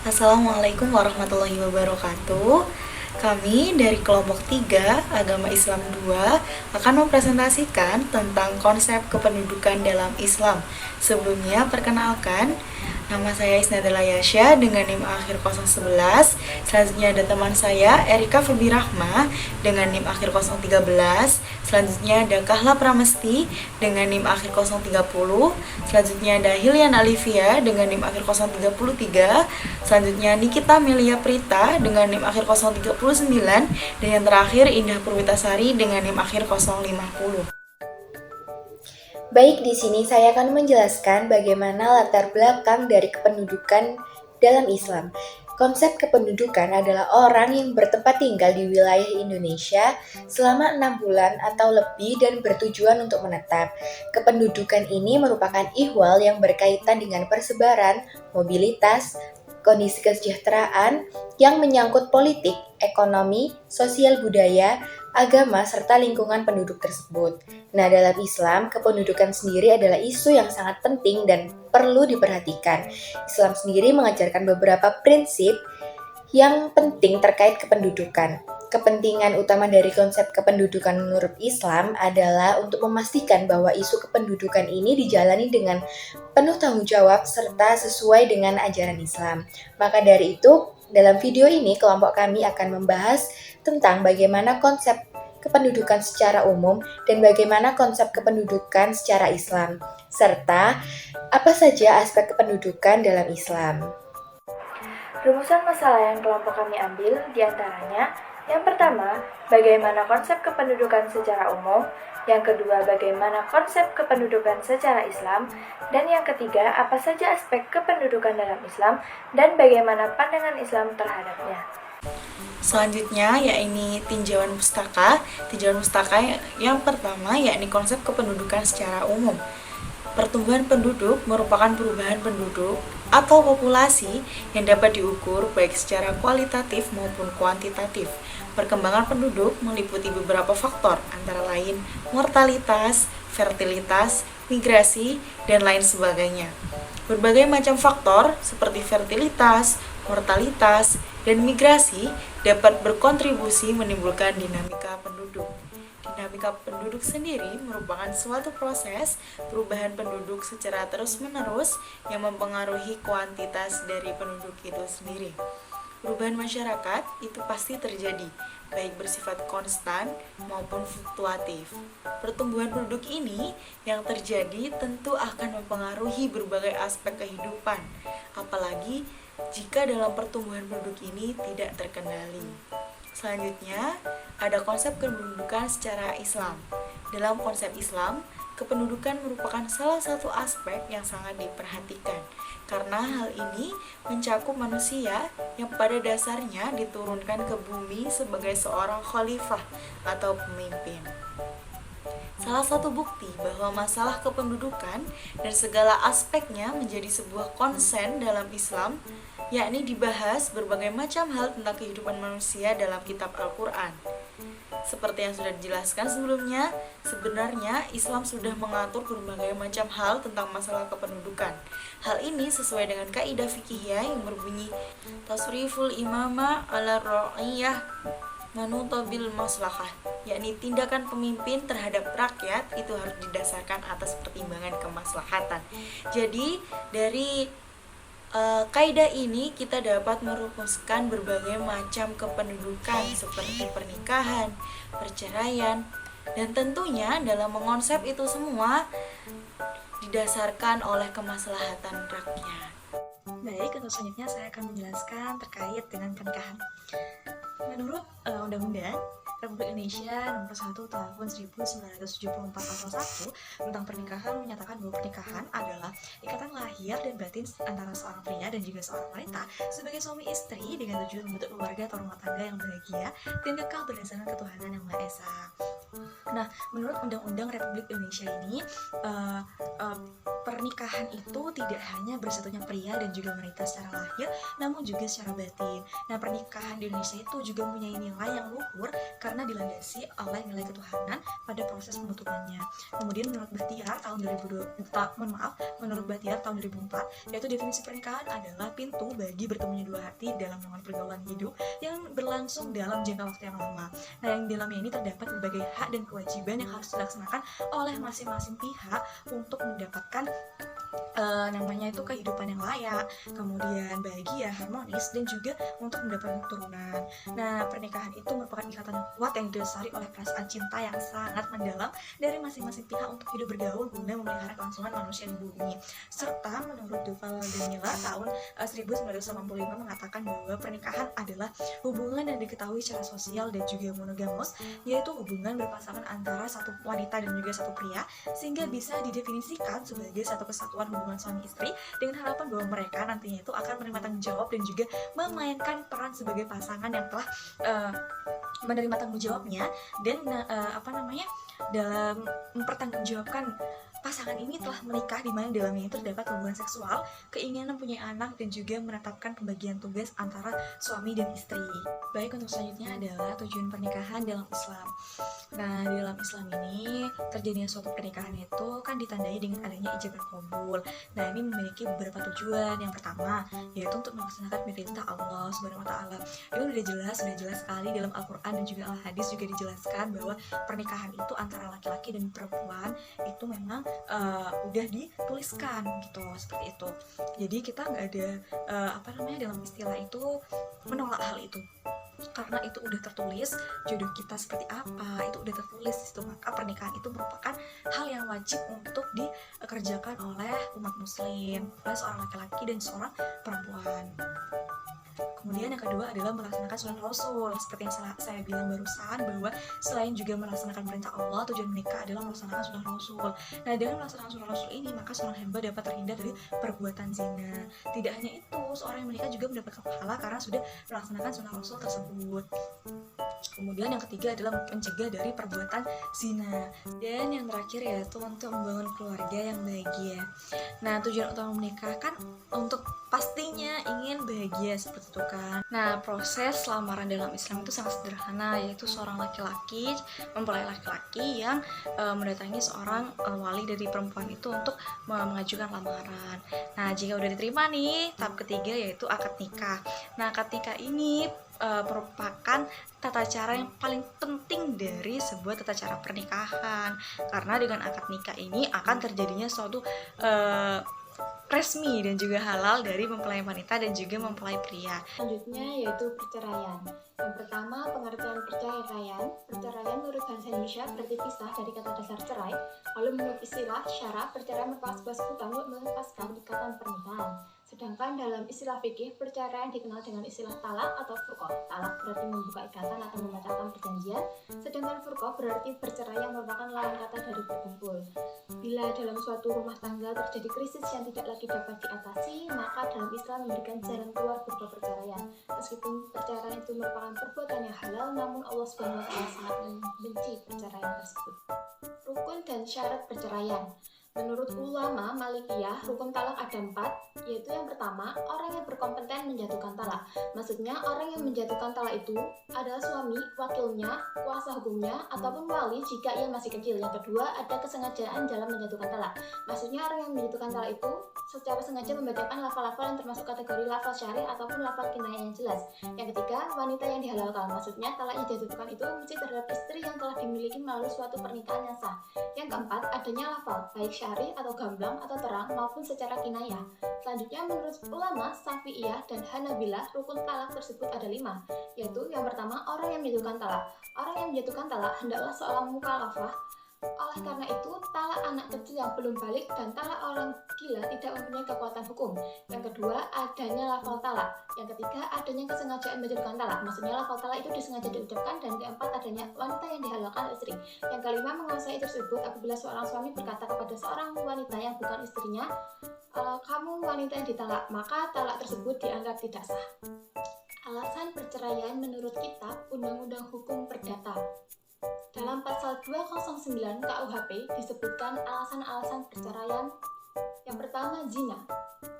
Assalamualaikum warahmatullahi wabarakatuh. Kami dari kelompok 3 Agama Islam 2 akan mempresentasikan tentang konsep kependudukan dalam Islam. Sebelumnya perkenalkan, nama saya Isnadela Yasha dengan NIM akhir 011. Selanjutnya ada teman saya Erika Febi Rahma dengan NIM akhir 013. Selanjutnya ada Kahla Pramesti dengan NIM akhir 030. Selanjutnya ada Hilian Alivia dengan NIM akhir 033. Selanjutnya Nikita Melia Prita dengan NIM akhir 039. Dan yang terakhir Indah Purwitasari dengan NIM akhir 050. Baik, di sini saya akan menjelaskan bagaimana latar belakang dari kependudukan dalam Islam. Konsep kependudukan adalah orang yang bertempat tinggal di wilayah Indonesia selama 6 bulan atau lebih dan bertujuan untuk menetap. Kependudukan ini merupakan ihwal yang berkaitan dengan persebaran, mobilitas, kondisi kesejahteraan yang menyangkut politik, ekonomi, sosial budaya, agama, serta lingkungan penduduk tersebut. Nah, dalam Islam, kependudukan sendiri adalah isu yang sangat penting dan perlu diperhatikan. Islam sendiri mengajarkan beberapa prinsip yang penting terkait kependudukan. Kepentingan utama dari konsep kependudukan menurut Islam adalah untuk memastikan bahwa isu kependudukan ini dijalani dengan penuh tanggung jawab serta sesuai dengan ajaran Islam. Maka dari itu, dalam video ini kelompok kami akan membahas tentang bagaimana konsep kependudukan secara umum dan bagaimana konsep kependudukan secara Islam, serta apa saja aspek kependudukan dalam Islam. Rumusan masalah yang kelompok kami ambil diantaranya, yang pertama, bagaimana konsep kependudukan secara umum, yang kedua, bagaimana konsep kependudukan secara Islam, dan yang ketiga, apa saja aspek kependudukan dalam Islam, dan bagaimana pandangan Islam terhadapnya. Selanjutnya yakni tinjauan pustaka. Tinjauan pustaka yang pertama yakni konsep kependudukan secara umum. Pertumbuhan penduduk merupakan perubahan penduduk atau populasi yang dapat diukur baik secara kualitatif maupun kuantitatif. Perkembangan penduduk meliputi beberapa faktor, antara lain mortalitas, fertilitas, migrasi, dan lain sebagainya. Berbagai macam faktor seperti fertilitas, mortalitas, dan migrasi dapat berkontribusi menimbulkan dinamika penduduk. Dinamika penduduk sendiri merupakan suatu proses perubahan penduduk secara terus-menerus yang mempengaruhi kuantitas dari penduduk itu sendiri. Perubahan masyarakat itu pasti terjadi, baik bersifat konstan maupun fluktuatif. Pertumbuhan penduduk ini yang terjadi tentu akan mempengaruhi berbagai aspek kehidupan, apalagi jika dalam pertumbuhan penduduk ini tidak terkendali. Selanjutnya, ada konsep kependudukan secara Islam. Dalam konsep Islam, kependudukan merupakan salah satu aspek yang sangat diperhatikan, karena hal ini mencakup manusia yang pada dasarnya diturunkan ke bumi sebagai seorang khalifah atau pemimpin. Salah satu bukti bahwa masalah kependudukan dan segala aspeknya menjadi sebuah konsen dalam Islam, yakni dibahas berbagai macam hal tentang kehidupan manusia dalam kitab Al-Quran. Seperti yang sudah dijelaskan sebelumnya, sebenarnya Islam sudah mengatur berbagai macam hal tentang masalah kependudukan. Hal ini sesuai dengan kaidah fikihiyah yang berbunyi tasriful imama ala ra'iyah manuto bil maslahah, yakni tindakan pemimpin terhadap rakyat itu harus didasarkan atas pertimbangan kemaslahatan. Jadi dari kaidah ini kita dapat merumuskan berbagai macam kependudukan seperti pernikahan, perceraian, dan tentunya dalam mengonsep itu semua didasarkan oleh kemaslahatan rakyat. Baik, untuk selanjutnya saya akan menjelaskan terkait dengan pernikahan. Menurut Undang-Undang Republik Indonesia Nomor 1 Tahun 1974 Pasal 1 tentang pernikahan menyatakan bahwa pernikahan adalah ikatan lahir dan batin antara seorang pria dan juga seorang wanita sebagai suami istri dengan tujuan membentuk keluarga atau rumah tangga yang bahagia dan kekal berdasarkan ketuhanan yang Maha Esa. Nah, menurut Undang-Undang Republik Indonesia ini pernikahan itu tidak hanya bersatunya pria dan juga wanita secara lahir, namun juga secara batin. Nah, pernikahan di Indonesia itu juga mempunyai nilai yang luhur karena dilandasi oleh nilai ketuhanan pada proses pembentukannya. Kemudian menurut Bahtiar tahun 2004, yaitu definisi pernikahan adalah pintu bagi bertemunya dua hati dalam hubungan pergaulan hidup yang berlangsung dalam jangka waktu yang lama. Nah, yang di dalamnya ini terdapat berbagai hak dan kewajiban yang harus dilaksanakan oleh masing-masing pihak untuk mendapatkan namanya itu kehidupan yang layak, kemudian bahagia, harmonis, dan juga untuk mendapatkan keturunan. Nah, pernikahan itu merupakan ikatan yang kuat yang didasari oleh perasaan cinta yang sangat mendalam dari masing-masing pihak untuk hidup bergaul guna memelihara kelangsungan manusia di bumi. Serta menurut Yuval Danila tahun 1985 mengatakan bahwa pernikahan adalah hubungan yang diketahui secara sosial dan juga monogamus, yaitu hubungan berpasangan antara satu wanita dan juga satu pria, sehingga bisa didefinisikan sebagai satu kesatuan hubungan suami istri dengan harapan bahwa mereka nantinya itu akan menerima tanggung jawab dan juga memainkan peran sebagai pasangan yang telah menerima tanggung jawabnya dan dalam mempertanggungjawabkan pasangan ini telah menikah, di mana dalamnya itu terdapat hubungan seksual, keinginan punya anak, dan juga menetapkan pembagian tugas antara suami dan istri. Baik, untuk selanjutnya adalah tujuan pernikahan dalam Islam. Nah, di dalam Islam ini terjadinya suatu pernikahan itu kan ditandai dengan adanya ijab dan qabul. Nah, ini memiliki beberapa tujuan. Yang pertama yaitu untuk melaksanakan perintah Allah Subhanahu wa taala. Itu sudah jelas sekali dalam Al-Qur'an dan juga Al-Hadis juga dijelaskan bahwa pernikahan itu antara laki-laki dan perempuan itu memang udah dituliskan gitu, seperti itu. Jadi kita nggak ada dalam istilah itu menolak hal itu, karena itu udah tertulis, jodoh kita seperti apa itu udah tertulis di situ. Maka pernikahan itu merupakan hal yang wajib untuk dikerjakan oleh umat muslim, oleh seorang laki-laki dan seorang perempuan. Kemudian yang kedua adalah melaksanakan sunnah Rasul. Seperti yang saya bilang barusan, bahwa selain juga melaksanakan perintah Allah, tujuan menikah adalah melaksanakan sunnah Rasul. Nah, dengan melaksanakan sunnah Rasul ini, maka seorang hamba dapat terhindar dari perbuatan zina. Tidak hanya itu, seorang yang menikah juga mendapatkan pahala karena sudah melaksanakan sunnah Rasul tersebut. Kemudian yang ketiga adalah mencegah dari perbuatan zina. Dan yang terakhir yaitu untuk membangun keluarga yang bahagia. Nah, tujuan utama menikah kan untuk pastinya ingin bahagia, seperti itu kan. Nah, proses lamaran dalam Islam itu sangat sederhana, yaitu seorang laki-laki mempelai laki-laki yang mendatangi seorang wali dari perempuan itu untuk mengajukan lamaran. Nah, jika udah diterima nih, tahap ketiga yaitu akad nikah. Nah, akad nikah ini merupakan tata cara yang paling penting dari sebuah tata cara pernikahan, karena dengan akad nikah ini akan terjadinya suatu resmi dan juga halal dari mempelai wanita dan juga mempelai pria. Selanjutnya yaitu perceraian. Yang pertama, pengertian perceraian. Perceraian menurut bahasa Indonesia berarti pisah dari kata dasar cerai. Lalu menurut istilah syara, perceraian merupakan sebuah sebutan untuk melepaskan ikatan pernikahan. Sedangkan dalam istilah fikih, perceraian dikenal dengan istilah talak atau furqah. Talak berarti membuka ikatan atau membatalkan perjanjian, sedangkan furqah berarti perceraian yang merupakan lawan kata dari berkumpul. Bila dalam suatu rumah tangga terjadi krisis yang tidak lagi dapat diatasi, maka dalam Islam memberikan jalan keluar berupa perceraian. Meskipun perceraian itu merupakan perbuatan yang halal, namun Allah Subhanahu wa taala sangat membenci perceraian tersebut. Rukun dan syarat perceraian. Menurut ulama Malikiyah, rukun talak ada 4, yaitu yang pertama, orang yang berkompeten menjatuhkan talak. Maksudnya, orang yang menjatuhkan talak itu adalah suami, wakilnya, kuasa hukumnya, ataupun wali jika ia masih kecil. Yang kedua, ada kesengajaan dalam menjatuhkan talak. Maksudnya, orang yang menjatuhkan talak itu secara sengaja membacakan lafal-lafal yang termasuk kategori lafal syar'i ataupun lafal kinayah yang jelas. Yang ketiga, wanita yang dihalalkan. Maksudnya, talak yang dijatuhkan itu mesti terhadap istri yang telah dimiliki melalui suatu pernikahan yang sah. Yang keempat, adanya lafal, baik syar'i atau gamblang atau terang maupun secara kinayah. Selanjutnya, menurut ulama Syafi'iyah dan Hanabilah, rukun talak tersebut ada 5, yaitu yang pertama, orang yang menjatuhkan talak. Orang yang menjatuhkan talak hendaklah seorang mukallafah. Oleh karena itu, talak anak kecil yang belum balik dan talak orang gila tidak mempunyai kekuatan hukum. Yang kedua, adanya lafal talak. Yang ketiga, adanya kesengajaan menjatuhkan talak. Maksudnya lafal talak itu disengaja diucapkan. Dan keempat, adanya wanita yang dihalalkan istri. Yang kelima, menguasai tersebut apabila seorang suami berkata kepada seorang wanita yang bukan istrinya, kamu wanita yang ditalak, maka talak tersebut dianggap tidak sah. Alasan perceraian menurut kitab Undang-Undang Hukum Perdata. Dalam pasal 209 KUHP disebutkan alasan-alasan perceraian. Yang pertama, zina.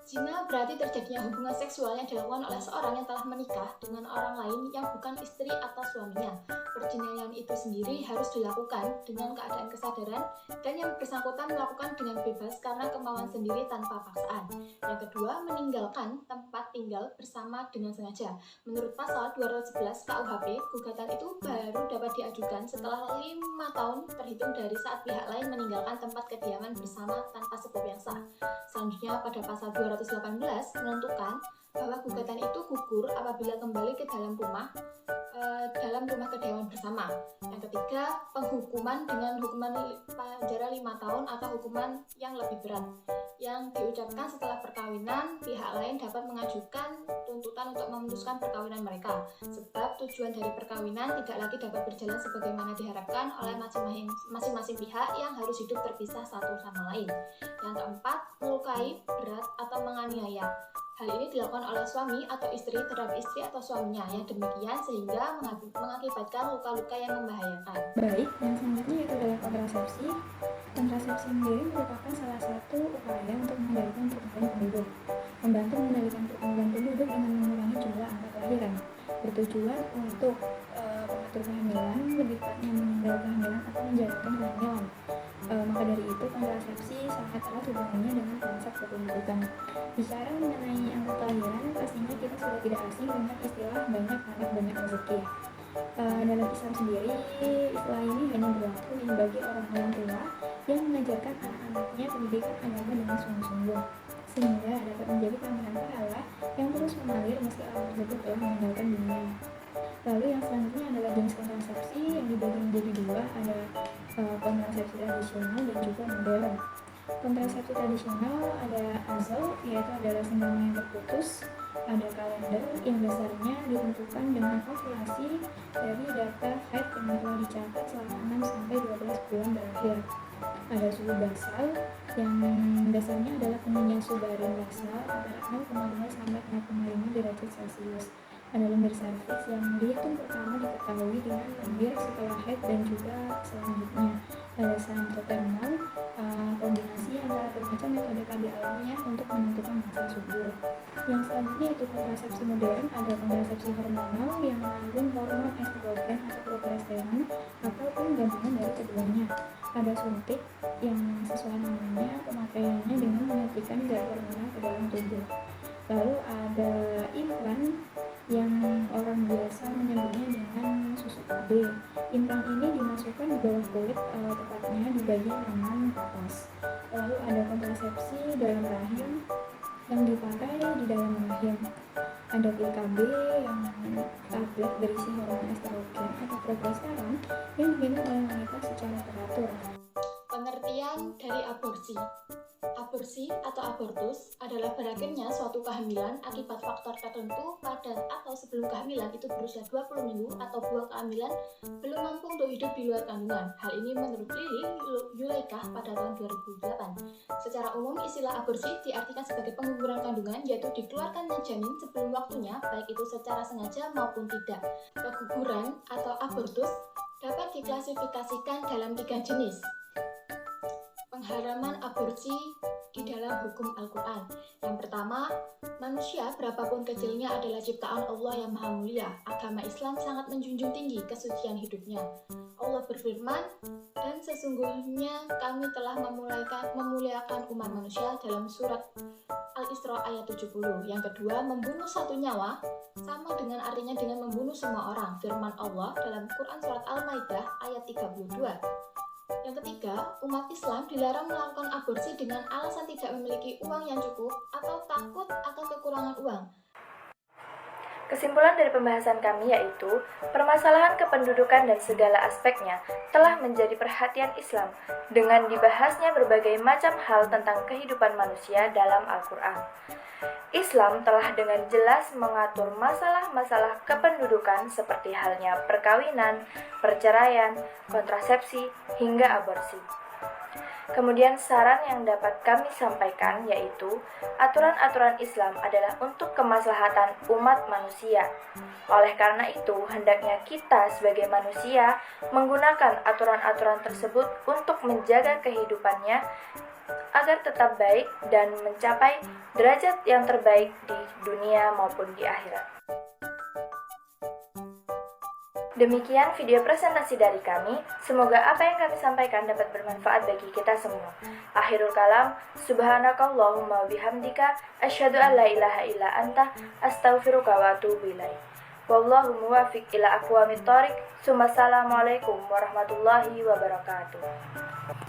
Zina berarti terjadinya hubungan seksual yang dilakukan oleh seorang yang telah menikah dengan orang lain yang bukan istri atau suaminya. Perjinahan itu sendiri harus dilakukan dengan keadaan kesadaran dan yang bersangkutan melakukan dengan bebas karena kemauan sendiri tanpa paksaan. Yang kedua, meninggalkan tempat tinggal bersama dengan sengaja. Menurut pasal 211 KUHP, gugatan itu baru dapat diajukan setelah 5 tahun terhitung dari saat pihak lain meninggalkan tempat kediaman bersama tanpa sebab yang sah. Selanjutnya, pada pasal 218 menentukan bahwa gugatan itu gugur apabila kembali ke dalam rumah kediaman bersama. Yang ketiga, penghukuman dengan hukuman penjara 5 tahun atau hukuman yang lebih berat yang diucapkan setelah perkawinan. Pihak lain dapat mengajukan tuntutan untuk memutuskan perkawinan mereka, sebab tujuan dari perkawinan tidak lagi dapat berjalan sebagaimana diharapkan oleh masing-masing pihak yang harus hidup terpisah satu sama lain. Yang keempat, melukai, berat, atau menganiaya. Hal ini dilakukan oleh suami atau istri terhadap istri atau suaminya yang demikian sehingga mengakibatkan luka-luka yang membahayakan. Baik, yang selanjutnya yaitu adalah kontrasepsi. Kontrasepsi sendiri merupakan salah satu upaya untuk mengendalikan pertumbuhan penduduk, membantu mengendalikan pertumbuhan penduduk dengan mengurangi jumlah angka kelahiran, bertujuan untuk mengatur kehamilan, lebih tepatnya menunda kehamilan atau menjalankan kehamilan. Maka dari itu, kontrasepsi sangat erat hubungannya dengan konsep kependudukan. Bicara mengenai angka kelahiran, pastinya kita sudah tidak asing dengan istilah banyak anak banyak rezeki. Dalam Islam sendiri, istilah ini hanya berlaku bagi orang-orang tua yang mengajarkan anak-anaknya pendidikan agama dengan sungguh-sungguh, sehingga dapat menjadi tambahan pahala yang terus mengalir meski orang tersebut telah meninggalkan dunia. Lalu yang selanjutnya adalah jenis kontrasepsi yang dibagi menjadi dua, ada kontrasepsi tradisional dan juga modern. Kontrasepsi tradisional ada azal, yaitu adalah senyawa yang terputus, ada kalender yang dasarnya ditentukan dengan ovulasi dari data haid yang telah dicatat selama 6 sampai 12 bulan terakhir. Ada suhu basal yang dasarnya adalah pengennya subarin basal antara 0,2 sampai 0,5 derajat Celcius. Ada lendir serviks yang dihitung pertama diketahui dengan lendir setelah haid dan juga selanjutnya. Ada santotermal, kombinasi antara bermacam metode KB alamiah untuk menentukan masa subur. Yang selanjutnya itu kontrasepsi modern, ada kontrasepsi hormonal yang mengandung hormon estrogen atau progesteron ataupun gabungan dari keduanya. Ada suntik yang sesuai namanya pemakaiannya dengan menyuntikkan zat hormonal ke dalam tubuh. Lalu ada implan yang orang biasa menyebutnya dengan susu KB. Implan ini dimasukkan di bawah kulit, tepatnya di bagian lengan atas. Lalu ada kontrasepsi dalam rahim yang dipakai di dalam rahim. Ada pil KB yang tablet berisi hormon estrogen atau progesteron yang diminum oleh wanita secara teratur. Pengertian dari aborsi. Aborsi atau abortus adalah berakhirnya suatu kehamilan akibat faktor tertentu pada atau sebelum kehamilan itu berusia 20 minggu atau buah kehamilan belum mampu untuk hidup di luar kandungan. Hal ini menurut Lili Yulaikah pada tahun 2008. Secara umum, istilah aborsi diartikan sebagai pengguguran kandungan, yaitu dikeluarkannya janin sebelum waktunya, baik itu secara sengaja maupun tidak. Keguguran atau abortus dapat diklasifikasikan dalam 3 jenis. Pengharaman aborsi di dalam hukum Al-Quran. Yang pertama, manusia berapapun kecilnya adalah ciptaan Allah yang maha mulia. Agama Islam sangat menjunjung tinggi kesucian hidupnya. Allah berfirman, dan sesungguhnya kami telah memuliakan umat manusia dalam surat Al-Isra ayat 70. Yang kedua, membunuh satu nyawa sama dengan artinya dengan membunuh semua orang. Firman Allah dalam Quran surat Al-Maidah ayat 32. Yang ketiga, umat Islam dilarang melakukan aborsi dengan alasan tidak memiliki uang yang cukup atau takut akan kekurangan uang. Kesimpulan dari pembahasan kami yaitu, permasalahan kependudukan dan segala aspeknya telah menjadi perhatian Islam dengan dibahasnya berbagai macam hal tentang kehidupan manusia dalam Al-Quran. Islam telah dengan jelas mengatur masalah-masalah kependudukan seperti halnya perkawinan, perceraian, kontrasepsi, hingga aborsi. Kemudian saran yang dapat kami sampaikan yaitu, aturan-aturan Islam adalah untuk kemaslahatan umat manusia. Oleh karena itu, hendaknya kita sebagai manusia menggunakan aturan-aturan tersebut untuk menjaga kehidupannya agar tetap baik dan mencapai derajat yang terbaik di dunia maupun di akhirat. Demikian video presentasi dari kami. Semoga apa yang kami sampaikan dapat bermanfaat bagi kita semua. Akhirul kalam, subhanakallahumma bihamdika, asyhadu an la ilaha illa anta, astaghfiruka wa atubu ilaik. Wallahu muwaffiq ila aqwamit thoriq. Assalamualaikum warahmatullahi wabarakatuh.